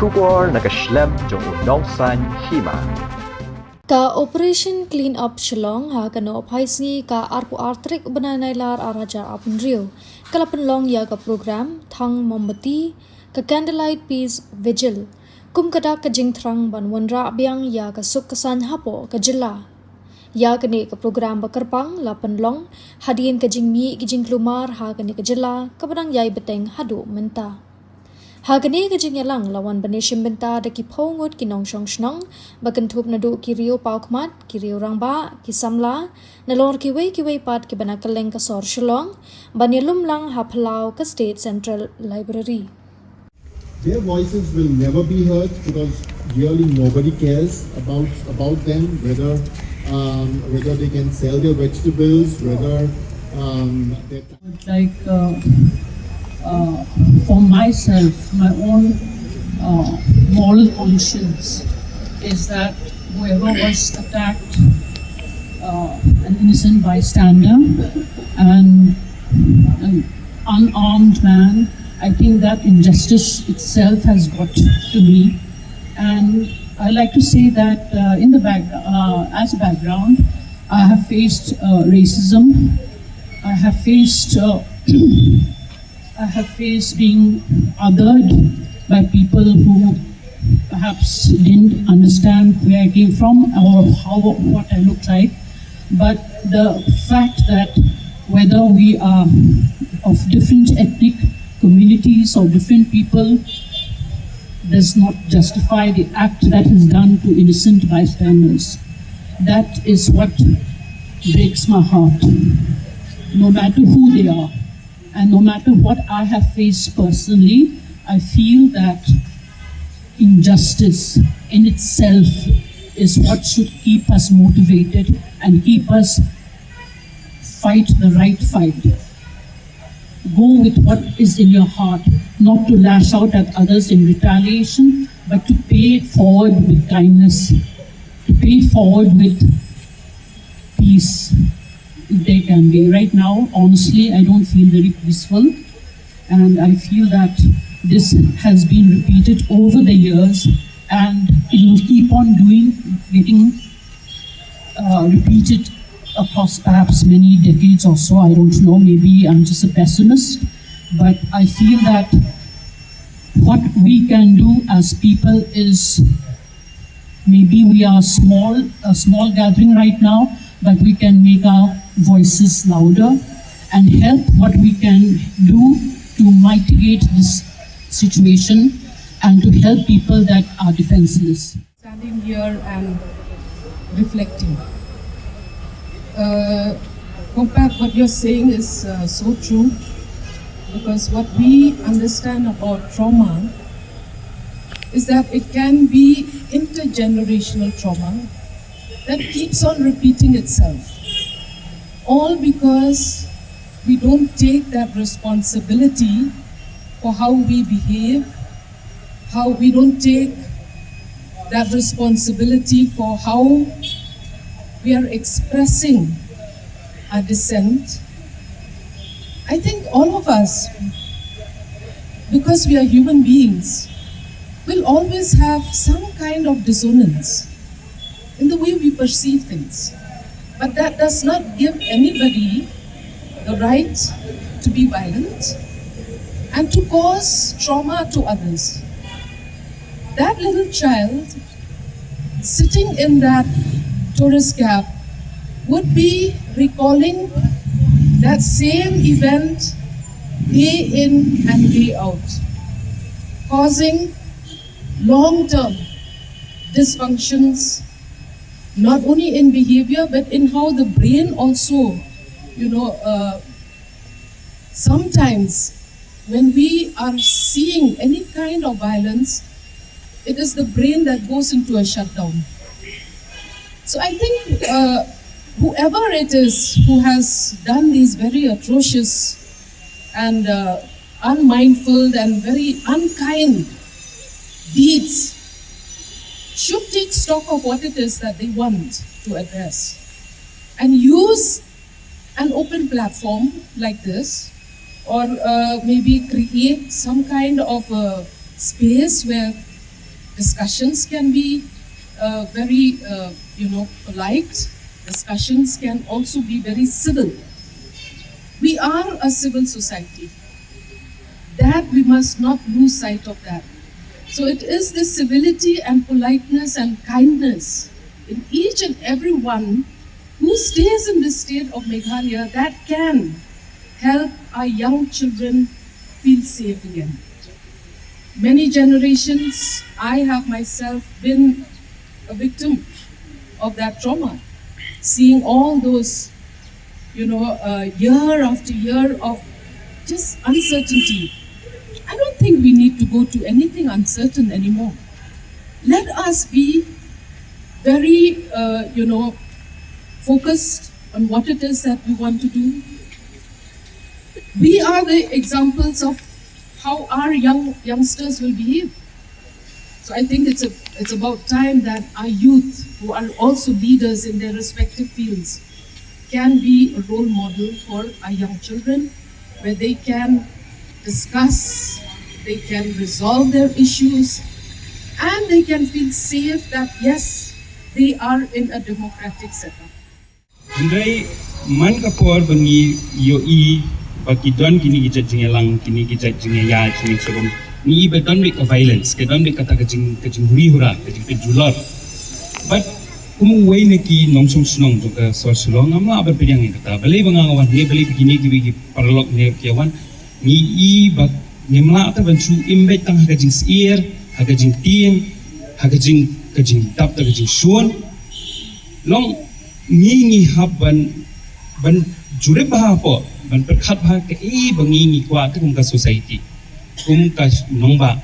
Shubor nakaslem jong unongsan Hima. Ka Operation Clean Up Shillong ha kano ophaisngi ka arpu artrik bananailar araja apun rio kalapenlong ya ka program thang Mombati ka candlelight peace vigil kum kada ka Jingthang ban wanra biang ya ka suk kesan hapo ka Jylla ya kene ka program bakarpang lapenlong hadien ka jingmi ki jingklumar ha kene ka Jylla ka badang yai beteng hadu menta Hagani ka jingyalang lawan bani Shim Bynta da ki pongot ki nong shong shnong bakan thup na du ki rio paukmat ki rio rangba ki samla nalor ki wei pat ki bana kaleng ka sor shlong bani lumlang ha phalau ka State Central Library. Their voices will never be heard because really nobody cares about them, whether they can sell their vegetables, whether for myself, my own moral conscience is that whoever was attacked, an innocent bystander, and an unarmed man, I think that injustice itself has got to me. And I like to say that in the as a background, I have faced racism. I have faced being othered by people who perhaps didn't understand where I came from or what I look like. But the fact that whether we are of different ethnic communities or different people does not justify the act that is done to innocent bystanders. That is what breaks my heart, no matter who they are. And no matter what I have faced personally, I feel that injustice in itself is what should keep us motivated and keep us fight the right fight. Go with what is in your heart, not to lash out at others in retaliation, but to pay it forward with kindness, to pay it forward with peace. They can be. Right now, honestly, I don't feel very peaceful, and I feel that this has been repeated over the years, and it will keep on getting repeated across perhaps many decades or so. I don't know, maybe I'm just a pessimist, but I feel that what we can do as people is, maybe we are a small gathering right now, but we can make our voices louder and help what we can do to mitigate this situation and to help people that are defenseless. Standing here and reflecting. Compact, what you're saying is so true, because what we understand about trauma is that it can be intergenerational trauma that keeps on repeating itself. All because we don't take that responsibility for how we behave, how we don't take that responsibility for how we are expressing our dissent. I think all of us, because we are human beings, will always have some kind of dissonance in the way we perceive things. But that does not give anybody the right to be violent and to cause trauma to others. That little child sitting in that tourist cab would be recalling that same event day in and day out, causing long-term dysfunctions, not only in behavior, but in how the brain also, sometimes when we are seeing any kind of violence, it is the brain that goes into a shutdown. So I think whoever it is who has done these very atrocious and unmindful and very unkind deeds should take stock of what it is that they want to address and use an open platform like this, or maybe create some kind of a space where Discussions can be very, polite. Discussions can also be very civil. We are a civil society. That we must not lose sight of that. So it is the civility and politeness and kindness in each and every one who stays in the state of Meghalaya that can help our young children feel safe again. Many generations, I have myself been a victim of that trauma, seeing all those, year after year of just uncertainty. I don't think we need to go to anything uncertain anymore. Let us be very, focused on what it is that we want to do. We are the examples of how our youngsters will behave. So I think it's about time that our youth, who are also leaders in their respective fields, can be a role model for our young children, where they can discuss, they can resolve their issues, and they can feel safe that yes, they are in a democratic setup. Andai man kapor bangi yoi bagi don kini kita jingelang kini kita jingaya kini sebelum ni beton bik violence ke don bik kata kejing huri hura kejing pejulor but kumu way neki nongsong sunong juga soal sulong amma apa pilihan yang kata beli bangawan ni beli begini kibigi paralog ni kiawan ni bak nimla ta bansu imbet tang kejing seir kejing tien kejing tap ta kejing suan long ngi hab ban jure bah po ban perkhat bah ke bangi kwa te kum ka society kum ka nongba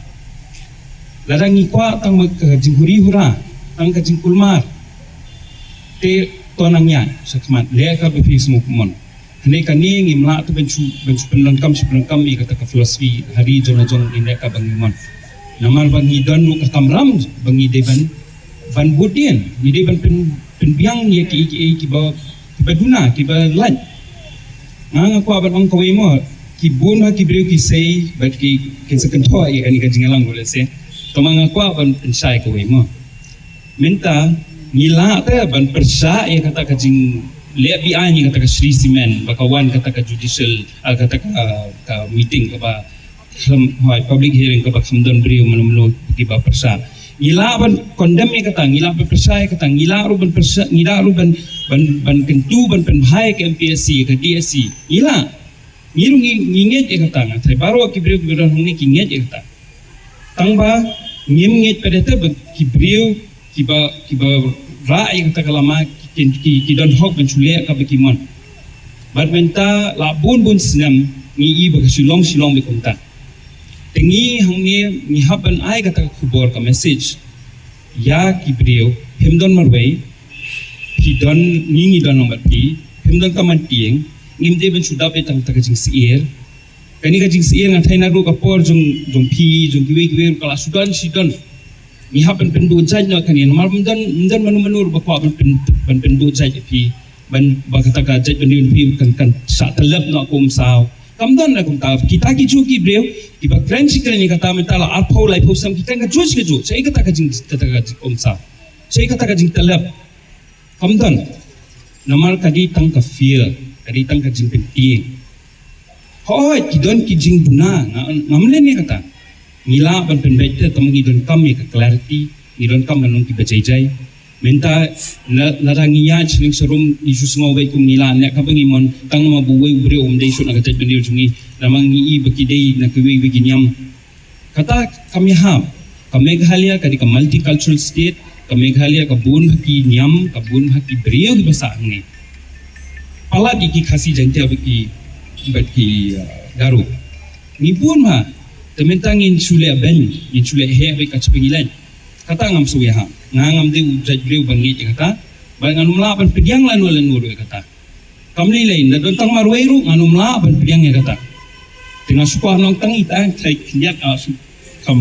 ladang ngi kwa tang ka jinghuri hura tang ka jingkulmar te tonangnya sakmat le ka be fis mukmon hne ka ni ngi mla tu ben penlangkam i kata ka philosophy hari jong inde ka bangimon namal bangi don ka kamram bangi de ban budien ni de ban penbiang ye ki ba duna ki ba lan nga ko aban ong kawai mo ki buna ki breu ki sei but ki kin sa kanto ai ani ka jingalang boleh se to mga ko aban pensai kawai mo minta ngila ta ban persa ye kata ka jing le bi ani kata ka Sri Simen bakawan kata ka judicial kata ka meeting ka ba public hearing ka ba khamdon breu manumlo ki ba persa ngila ban condemn ni kata ngila ban persai kata ngila ru ban persa ngila ru ban kentu ban penbhai ke MPSC ke DSC ngila ngiru nginget e kata ngai baru kibreu hungni kinget e kata tangba ngimnget pedete kibreu kiba ra e kata kalama ki don hok ban chule ka bekimon badmenta labun bun senam ngi ba silong be konta tengi hangni ni haban ai kata khubor ka message ya kibreu himdon marwei hidon ngi don nomor pi himdon ka mantieng ngimde ben sudah petang ta kajing sier kani kajing sier ngan thaina ru ka por jong pi jong kiwe kala sudan sidon ni haban pendu jaj no kani normal mendon manu ba ko ban pendu jaj pi ban ba kata ka jaj ben pi kan sa talab no kum sao kamdon na kum ta kita ki chu ki breu ki ba grand sikre ni kata mentala arpau lai posam kita ka juj ke ju sai kata ka jing kum sao sai kata ka jing talab kamdon namal kadi tang ka fear kadi tang ka jing penting hoi ki don ki jing buna ngamle ni kata ngila ban penbete tam ngi don kam ka clarity ngi don kam nanong ki bajai minta larangiya chling serum isu semua baik kum ngila nek ka bangimon tang ma buwe bre dei sun aga tet bendir jungi namang ngi baki dei na kiwe beginiam kata kami Meghalaya kadi ka multicultural state ka Meghalaya ka bun haki nyam ka bun haki breu ki basa ngi pala di ki khasi jante baki garu ni bun ma tementang in chule ben in chule he be ka chpengilan kata ngam suwe ha ngam de ujaj breu bangi kata ba nganum la ban pidyang lanu kata kamli lain da don tang marweru nganum la ban pidyang kata tengah suka nong tang ita kai kinyak asu kam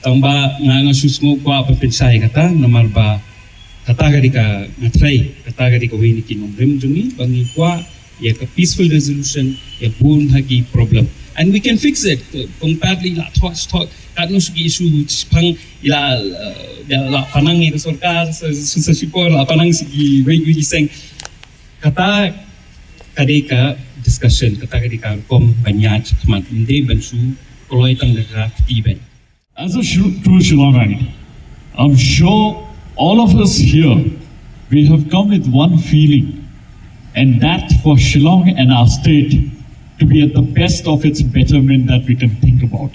tang ba ngang susmo kwa apa pensai kata nomor ba kata gadi ka ngatrai kata gadi ka wini kinom rem jungi bangi kwa ya ka peaceful resolution ya bun hagi problem and we can fix it. Comparatively, la talk kat no sugi isu pang ila la panang ni sorkar sa sipor la panang sigi we saying kata kadeka discussion kata kadeka kom banyak kmat inde bansu koloi tang daga tiben. As a true Shillongite, I'm sure all of us here, we have come with one feeling, and that for Shillong and our state to be at the best of its betterment that we can think about.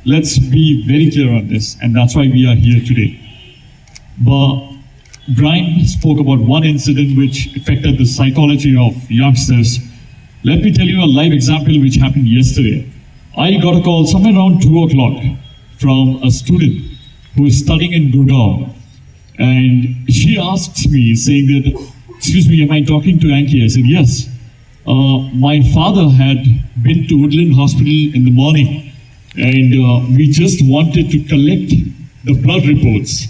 Let's be very clear on this, and that's why we are here today. But Brian spoke about one incident which affected the psychology of youngsters. Let me tell you a live example which happened yesterday. I got a call somewhere around 2 o'clock from a student who is studying in Gurgaon. And she asks me, saying that, excuse me, am I talking to Anki? I said, yes. My father had been to Woodland Hospital in the morning, and we just wanted to collect the blood reports.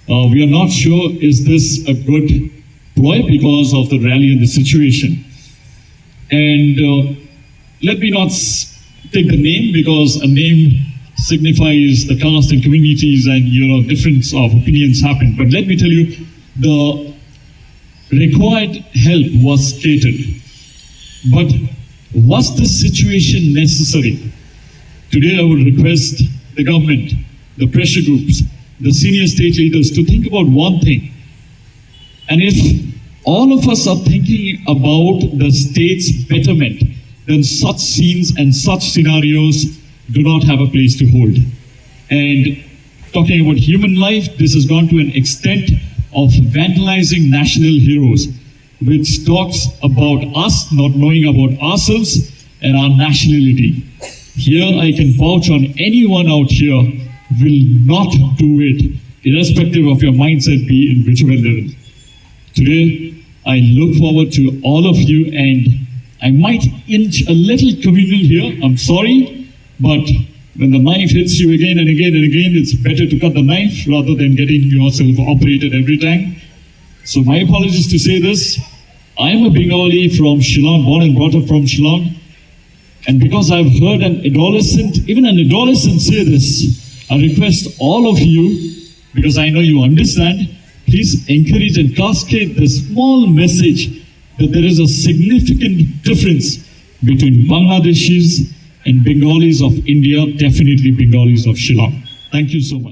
We are not sure, is this a good ploy because of the rally and the situation? And let me not take the name, because a name signifies the caste and communities, and difference of opinions happen. But let me tell you, the required help was catered. But was this situation necessary? Today I would request the government, the pressure groups, the senior state leaders to think about one thing. And if all of us are thinking about the state's betterment, then such scenes and such scenarios do not have a place to hold. And talking about human life, this has gone to an extent of vandalizing national heroes, which talks about us not knowing about ourselves and our nationality. Here I can vouch on anyone out here will not do it, irrespective of your mindset, be in whichever level. Today, I look forward to all of you, and I might inch a little communal here, I'm sorry, but when the knife hits you again and again and again, it's better to cut the knife rather than getting yourself operated every time. So my apologies to say this. I'm a Bengali from Shillong, born and brought up from Shillong. And because I've heard even an adolescent say this, I request all of you, because I know you understand, please encourage and cascade the small message that there is a significant difference between Bangladeshis and Bengalis of India, definitely Bengalis of Shillong. Thank you so much.